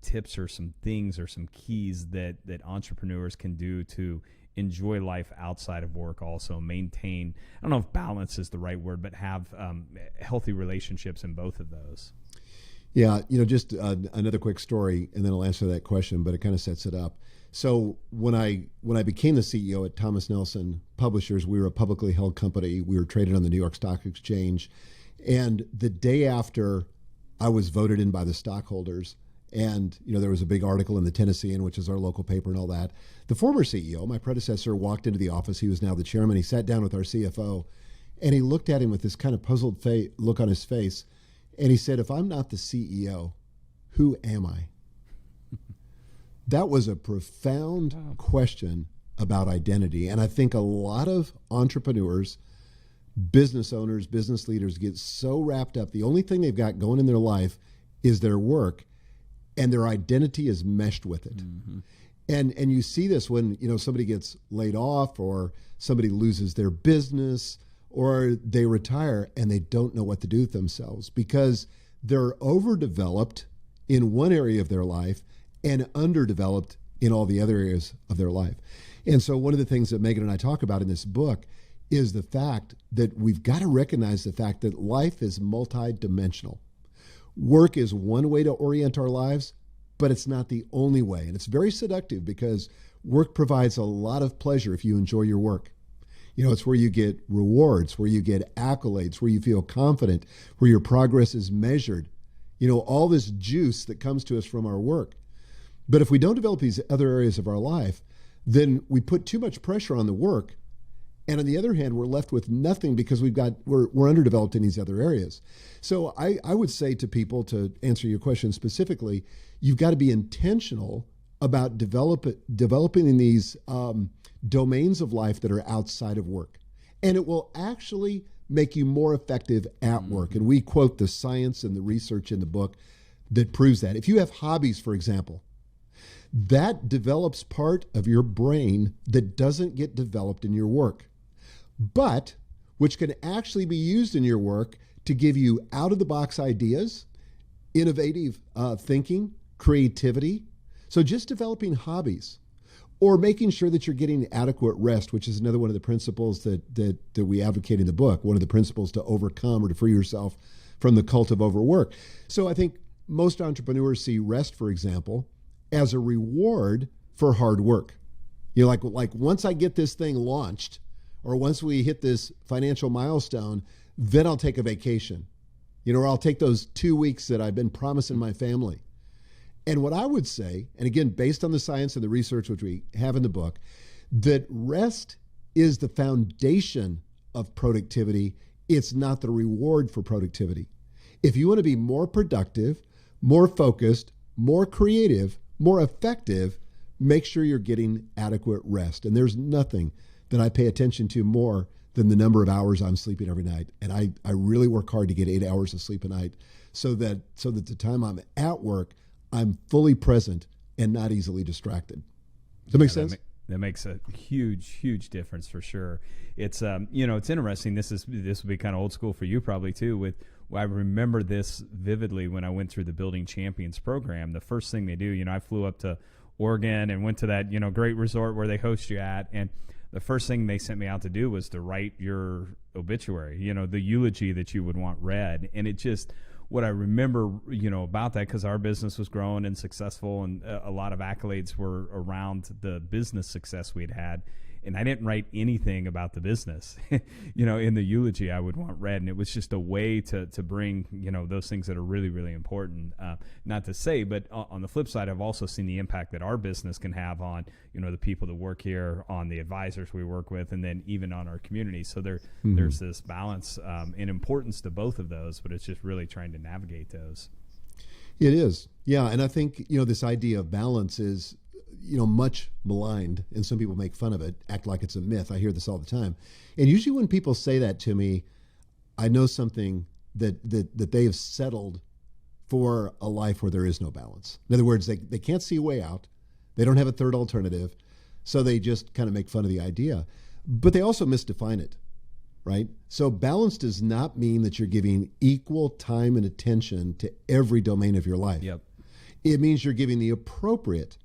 tips or some things or some keys that entrepreneurs can do to enjoy life outside of work, also maintain, I don't know if balance is the right word, but have healthy relationships in both of those? Yeah, just another quick story, and then I'll answer that question, but it kind of sets it up. So when I became the CEO at Thomas Nelson Publishers, we were a publicly held company. We were traded on the New York Stock Exchange. And the day after I was voted in by the stockholders, and there was a big article in the Tennessean, which is our local paper and all that, the former CEO, my predecessor, walked into the office. He was now the chairman. He sat down with our CFO, and he looked at him with this kind of puzzled look on his face. And he said, if I'm not the CEO, who am I? That was a profound question about identity. And I think a lot of entrepreneurs, business owners, business leaders get so wrapped up. The only thing they've got going in their life is their work, and their identity is meshed with it. Mm-hmm. And you see this when, somebody gets laid off, or somebody loses their business, or they retire and they don't know what to do with themselves because they're overdeveloped in one area of their life and underdeveloped in all the other areas of their life. And so one of the things that Megan and I talk about in this book is the fact that we've got to recognize the fact that life is multidimensional. Work is one way to orient our lives, but it's not the only way. And it's very seductive because work provides a lot of pleasure if you enjoy your work. It's where you get rewards, where you get accolades, where you feel confident, where your progress is measured. All this juice that comes to us from our work. But if we don't develop these other areas of our life, then we put too much pressure on the work. And on the other hand, we're left with nothing because we're underdeveloped in these other areas. So I would say to people, to answer your question specifically, you've got to be intentional about developing in these domains of life that are outside of work. And it will actually make you more effective at work. And we quote the science and the research in the book that proves that. If you have hobbies, for example, that develops part of your brain that doesn't get developed in your work, but which can actually be used in your work to give you out-of-the-box ideas, innovative thinking, creativity. So just developing hobbies, or making sure that you're getting adequate rest, which is another one of the principles that we advocate in the book, one of the principles to overcome or to free yourself from the cult of overwork. So I think most entrepreneurs see rest, for example, as a reward for hard work. Like once I get this thing launched, or once we hit this financial milestone, then I'll take a vacation, or I'll take those 2 weeks that I've been promising my family. And what I would say, and again, based on the science and the research which we have in the book, that rest is the foundation of productivity. It's not the reward for productivity. If you want to be more productive, more focused, more creative, more effective, make sure you're getting adequate rest. And there's nothing that I pay attention to more than the number of hours I'm sleeping every night. And I really work hard to get 8 hours of sleep a night so that the time I'm at work, I'm fully present and not easily distracted. Does that make sense? That makes a huge difference for sure. It's it's interesting. This will be kind of old school for you probably too. I remember this vividly when I went through the Building Champions program. The first thing they do, I flew up to Oregon and went to that great resort where they host you at, and the first thing they sent me out to do was to write your obituary, the eulogy that you would want read. And it just, what I remember, about that, because our business was growing and successful, and a lot of accolades were around the business success we'd had. and I didn't write anything about the business. In the eulogy I would want read, and it was just a way to bring, those things that are really, really important. Not to say, but on the flip side, I've also seen the impact that our business can have on, the people that work here, on the advisors we work with, and then even on our community. So there's this balance and importance to both of those, but it's just really trying to navigate those. It is. Yeah. And I think, this idea of balance is, much maligned, and some people make fun of it, act like it's a myth. I hear this all the time. And usually when people say that to me, I know something that they have settled for a life where there is no balance. In other words, they can't see a way out. They don't have a third alternative. So they just kind of make fun of the idea. But they also misdefine it, right? So balance does not mean that you're giving equal time and attention to every domain of your life. Yep. It means you're giving the appropriate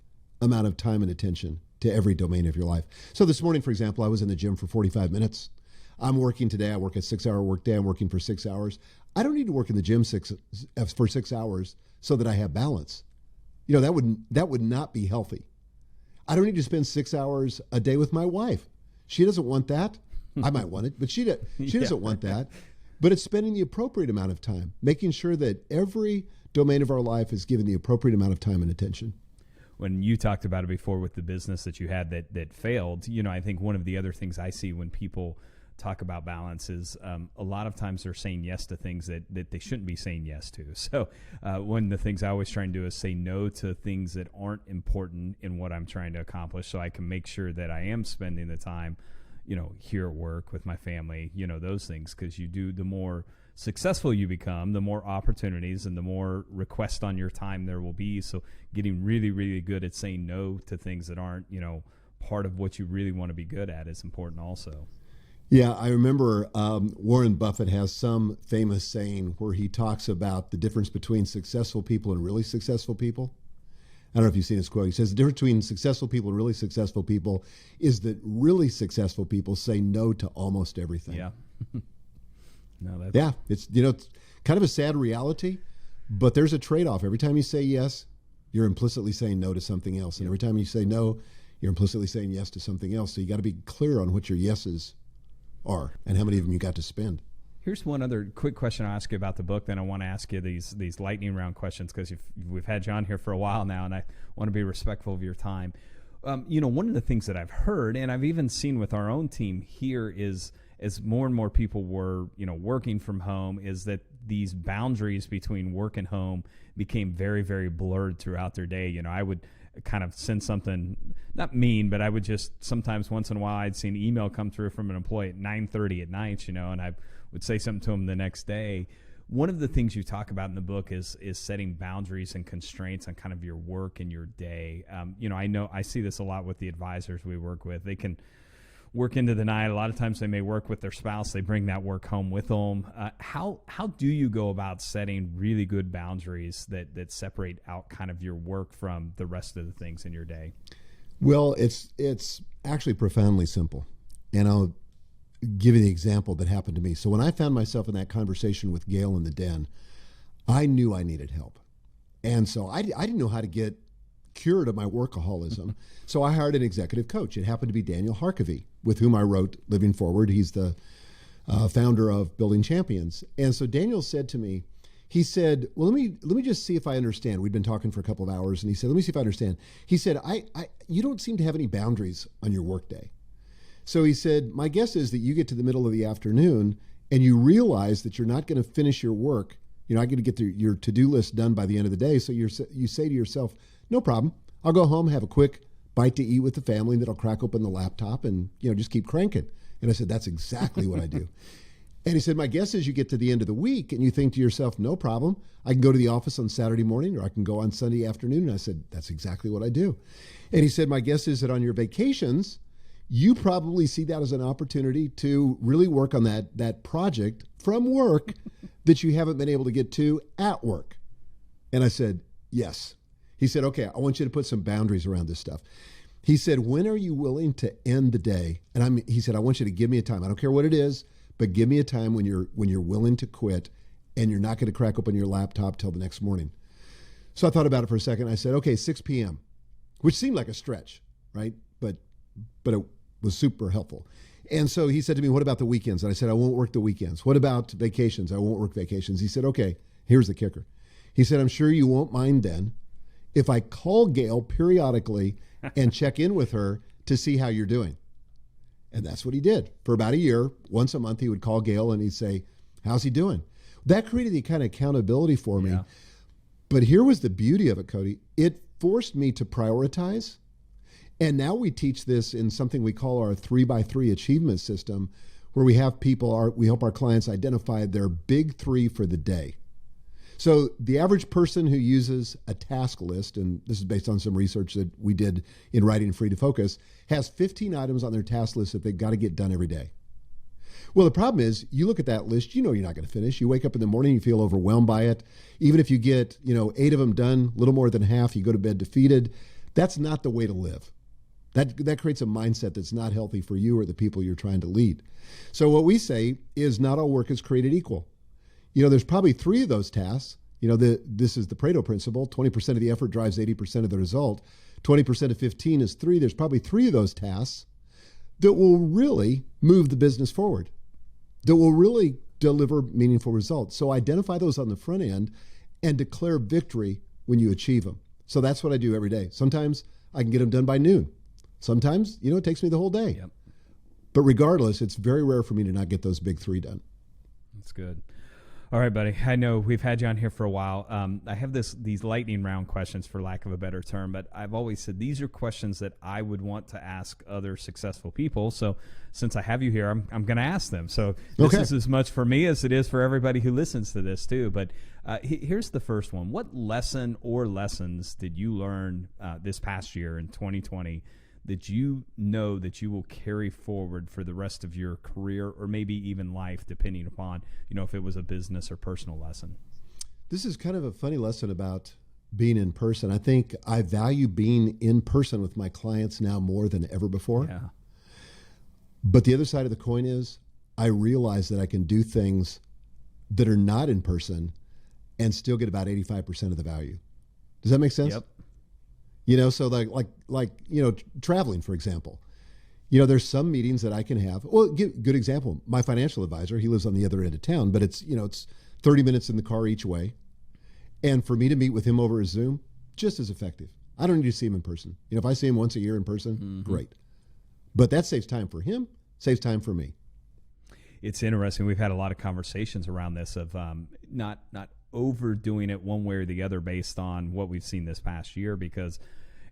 amount of time and attention to every domain of your life. So this morning, for example, I was in the gym for 45 minutes. I'm working today. I work a 6-hour workday. I'm working for 6 hours. I don't need to work in the gym for 6 hours so that I have balance. That would not be healthy. I don't need to spend 6 hours a day with my wife. She doesn't want that. I might want it, but she doesn't want that. But it's spending the appropriate amount of time, making sure that every domain of our life is given the appropriate amount of time and attention. When you talked about it before with the business that you had that failed, I think one of the other things I see when people talk about balance is a lot of times they're saying yes to things that they shouldn't be saying yes to. So one of the things I always try and do is say no to things that aren't important in what I'm trying to accomplish, so I can make sure that I am spending the time, here at work with my family, those things, because the more successful you become, the more opportunities and the more requests on your time there will be. So getting really, really good at saying no to things that aren't, part of what you really want to be good at is important also. Yeah, I remember Warren Buffett has some famous saying where he talks about the difference between successful people and really successful people. I don't know if you've seen this quote. He says the difference between successful people and really successful people is that really successful people say no to almost everything. Yeah. It's it's kind of a sad reality, but there's a trade-off. Every time you say yes, you're implicitly saying no to something else. And every time you say no, you're implicitly saying yes to something else. So you got to be clear on what your yeses are and how many of them you got to spend. Here's one other quick question I'll ask you about the book. Then I want to ask you these lightning round questions because we've had you on here for a while now, and I want to be respectful of your time. One of the things that I've heard, and I've even seen with our own team here, is as more and more people were, working from home, is that these boundaries between work and home became very, very blurred throughout their day. I would kind of send something, not mean, but I would just sometimes once in a while I'd see an email come through from an employee at 9:30 at night, and I would say something to them the next day. One of the things you talk about in the book is setting boundaries and constraints on kind of your work and your day. I know I see this a lot with the advisors we work with. They can work into the night. A lot of times they may work with their spouse. They bring that work home with them. How do you go about setting really good boundaries that separate out kind of your work from the rest of the things in your day? Well, it's actually profoundly simple. And I'll give you the example that happened to me. So when I found myself in that conversation with Gail in the den, I knew I needed help. And so I didn't know how to get cured of my workaholism. So I hired an executive coach. It happened to be Daniel Harkavy, with whom I wrote Living Forward. He's the founder of Building Champions. And so Daniel said to me, he said, well, let me just see if I understand. We'd been talking for a couple of hours, and he said, let me see if I understand. He said, you don't seem to have any boundaries on your workday. So he said, my guess is that you get to the middle of the afternoon and you realize that you're not going to finish your work. You're not going to get your to-do list done by the end of the day. So you say to yourself, no problem. I'll go home, have a quick bite to eat with the family, and then I'll crack open the laptop and just keep cranking. And I said, that's exactly what I do. And he said, my guess is you get to the end of the week and you think to yourself, no problem. I can go to the office on Saturday morning or I can go on Sunday afternoon. And I said, that's exactly what I do. And he said, my guess is that on your vacations, you probably see that as an opportunity to really work on that project from work that you haven't been able to get to at work. And I said, yes. He said, okay, I want you to put some boundaries around this stuff. He said, when are you willing to end the day? And he said, I want you to give me a time. I don't care what it is, but give me a time when you're willing to quit and you're not going to crack open your laptop till the next morning. So I thought about it for a second. I said, okay, 6 p.m., which seemed like a stretch, right? But was super helpful. And so he said to me, what about the weekends? And I said, I won't work the weekends. What about vacations? I won't work vacations. He said, okay, here's the kicker. He said, I'm sure you won't mind then if I call Gail periodically and check in with her to see how you're doing. And that's what he did. For about a year, once a month, he would call Gail and he'd say, how's he doing? That created the kind of accountability for me. Yeah. But here was the beauty of it, Cody. It forced me to prioritize. And now we teach this in something we call our 3x3 achievement system, where we have we help our clients identify their big 3 for the day. So the average person who uses a task list, and this is based on some research that we did in Writing Free to Focus, has 15 items on their task list that they've got to get done every day. Well, the problem is you look at that list, you know you're not going to finish. You wake up in the morning, you feel overwhelmed by it. Even if you get, 8 of them done, a little more than half, you go to bed defeated. That's not the way to live. That creates a mindset that's not healthy for you or the people you're trying to lead. So what we say is not all work is created equal. There's probably 3 of those tasks. This is the Pareto principle. 20% of the effort drives 80% of the result. 20% of 15 is 3. There's probably 3 of those tasks that will really move the business forward, that will really deliver meaningful results. So identify those on the front end and declare victory when you achieve them. So that's what I do every day. Sometimes I can get them done by noon. Sometimes, it takes me the whole day. Yep. But regardless, it's very rare for me to not get those big 3 done. That's good. All right, buddy. I know we've had you on here for a while. I have these lightning round questions, for lack of a better term, but I've always said these are questions that I would want to ask other successful people. So since I have you here, I'm going to ask them. So this is as much for me as it is for everybody who listens to this too. But here's the first one. What lesson or lessons did you learn this past year in 2020 that you know that you will carry forward for the rest of your career or maybe even life, depending upon, if it was a business or personal lesson? This is kind of a funny lesson about being in person. I think I value being in person with my clients now more than ever before. Yeah. But the other side of the coin is I realize that I can do things that are not in person and still get about 85% of the value. Does that make sense? Yep. So traveling, for example, there's some meetings that I can have. Well, good example. My financial advisor, he lives on the other end of town, but it's 30 minutes in the car each way. And for me to meet with him over Zoom, just as effective. I don't need to see him in person. If I see him once a year in person, great. But that saves time for him, saves time for me. It's interesting. We've had a lot of conversations around this of not overdoing it one way or the other based on what we've seen this past year, because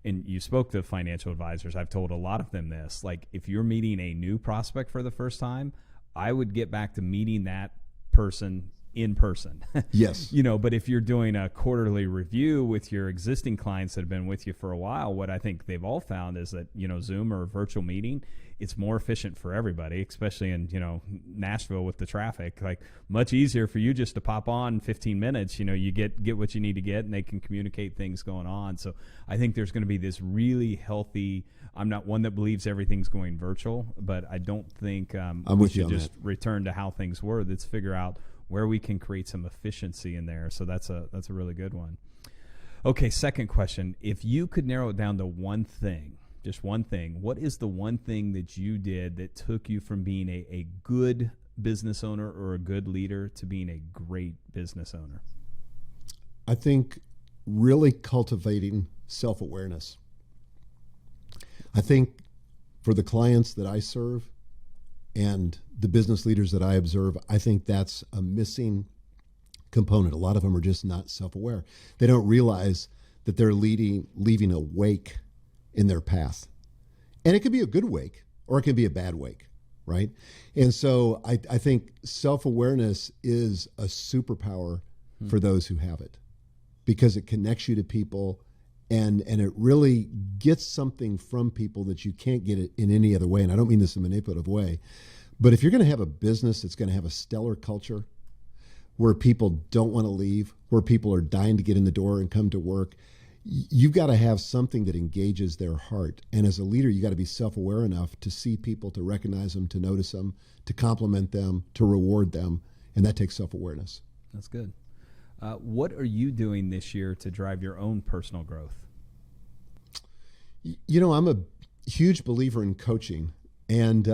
and you spoke to financial advisors. I've told a lot of them this, like if you're meeting a new prospect for the first time, I would get back to meeting that person in person. Yes. But if you're doing a quarterly review with your existing clients that have been with you for a while, what I think they've all found is that, Zoom or a virtual meeting, it's more efficient for everybody, especially in, Nashville with the traffic. Like much easier for you just to pop on 15 minutes, you get what you need to get and they can communicate things going on. So I think there's going to be this really healthy, I'm not one that believes everything's going virtual, but I don't think we should just return to how things were. Let's figure out where we can create some efficiency in there. So that's a really good one. Okay, second question. If you could narrow it down to one thing, just one thing, what is the one thing that you did that took you from being a good business owner or a good leader to being a great business owner? I think really cultivating self-awareness. I think for the clients that I serve and the business leaders that I observe, I think that's a missing component. A lot of them are just not self-aware. They don't realize that they're leaving a wake in their path. And it could be a good wake or it can be a bad wake, right? And so I think self-awareness is a superpower for those who have it, because it connects you to people and it really gets something from people that you can't get it in any other way. And I don't mean this in a manipulative way, but if you're going to have a business that's going to have a stellar culture where people don't want to leave, where people are dying to get in the door and come to work, you've got to have something that engages their heart. And as a leader, you got to be self-aware enough to see people, to recognize them, to notice them, to compliment them, to reward them. And that takes self-awareness. That's good. What are you doing this year to drive your own personal growth? I'm a huge believer in coaching. And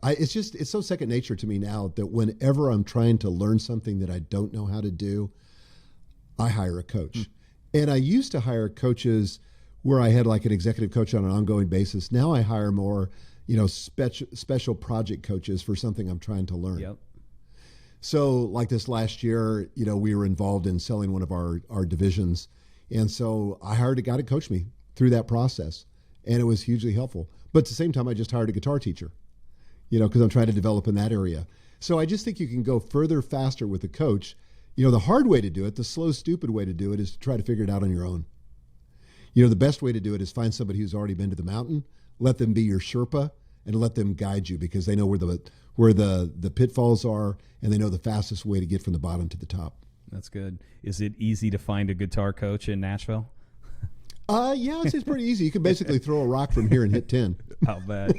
it's so second nature to me now that whenever I'm trying to learn something that I don't know how to do, I hire a coach. And I used to hire coaches where I had like an executive coach on an ongoing basis. Now I hire more, special project coaches for something I'm trying to learn. Yep. So like this last year, we were involved in selling one of our divisions. And so I hired a guy to coach me through that process. And it was hugely helpful. But at the same time, I just hired a guitar teacher, because I'm trying to develop in that area. So I just think you can go further, faster with a coach. The hard way to do it, the slow, stupid way to do it is to try to figure it out on your own. The best way to do it is find somebody who's already been to the mountain, let them be your Sherpa, and let them guide you because they know where the pitfalls are, and they know the fastest way to get from the bottom to the top. That's good. Is it easy to find a guitar coach in Nashville? Yeah, it's pretty easy. You can basically throw a rock from here and hit 10. I'll bet.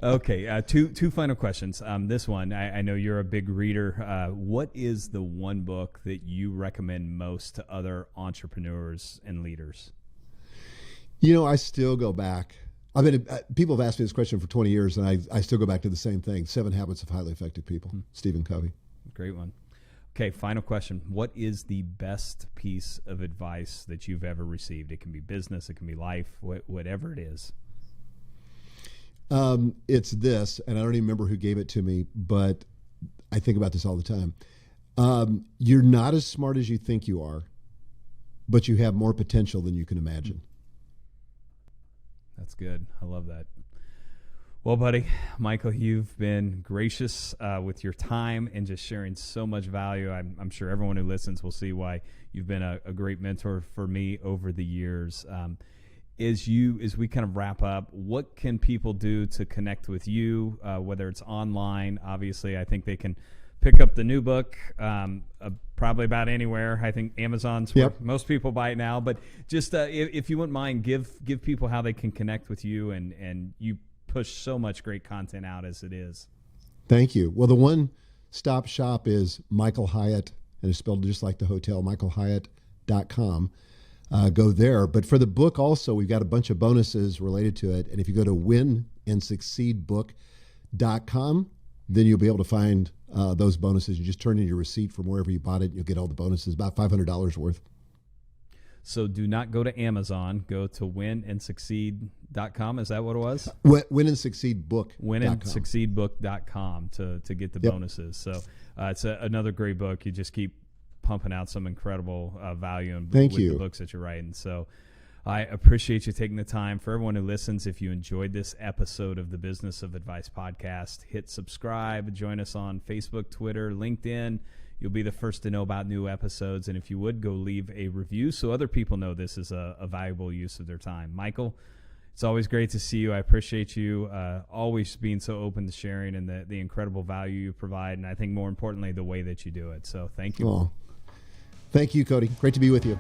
Okay, two final questions. This one, I know you're a big reader. What is the one book that you recommend most to other entrepreneurs and leaders? I still go back. People have asked me this question for 20 years, and I still go back to the same thing, 7 Habits of Highly Effective People, Stephen Covey. Great one. Okay, final question. What is the best piece of advice that you've ever received? It can be business, it can be life, whatever it is. It's this, and I don't even remember who gave it to me, but I think about this all the time. You're not as smart as you think you are, but you have more potential than you can imagine. That's good. I love that. Well, buddy, Michael, you've been gracious with your time and just sharing so much value. I'm sure everyone who listens will see why you've been a great mentor for me over the years. As we kind of wrap up, what can people do to connect with you, whether it's online? Obviously, I think they can pick up the new book probably about anywhere. I think Amazon's where most people buy it now. But just if you wouldn't mind, give people how they can connect with you, and you push so much great content out as it is. Thank you. Well, the one-stop shop is Michael Hyatt, and it's spelled just like the hotel, michaelhyatt.com. Go there. But for the book also, we've got a bunch of bonuses related to it. And if you go to winandsucceedbook.com, then you'll be able to find those bonuses. You just turn in your receipt from wherever you bought it, and you'll get all the bonuses, about $500 worth. So do not go to Amazon. Go to winandsucceed.com. Is that what it was? Winandsucceedbook.com. Winandsucceedbook.com to get the bonuses. So it's another great book. You just keep pumping out some incredible value with the books that you're writing. So I appreciate you taking the time. For everyone who listens, if you enjoyed this episode of the Business of Advice podcast, hit subscribe. Join us on Facebook, Twitter, LinkedIn. You'll be the first to know about new episodes. And if you would, go leave a review so other people know this is a valuable use of their time. Michael, it's always great to see you. I appreciate you always being so open to sharing and the incredible value you provide. And I think more importantly, the way that you do it. So thank you. Oh, thank you, Cody. Great to be with you.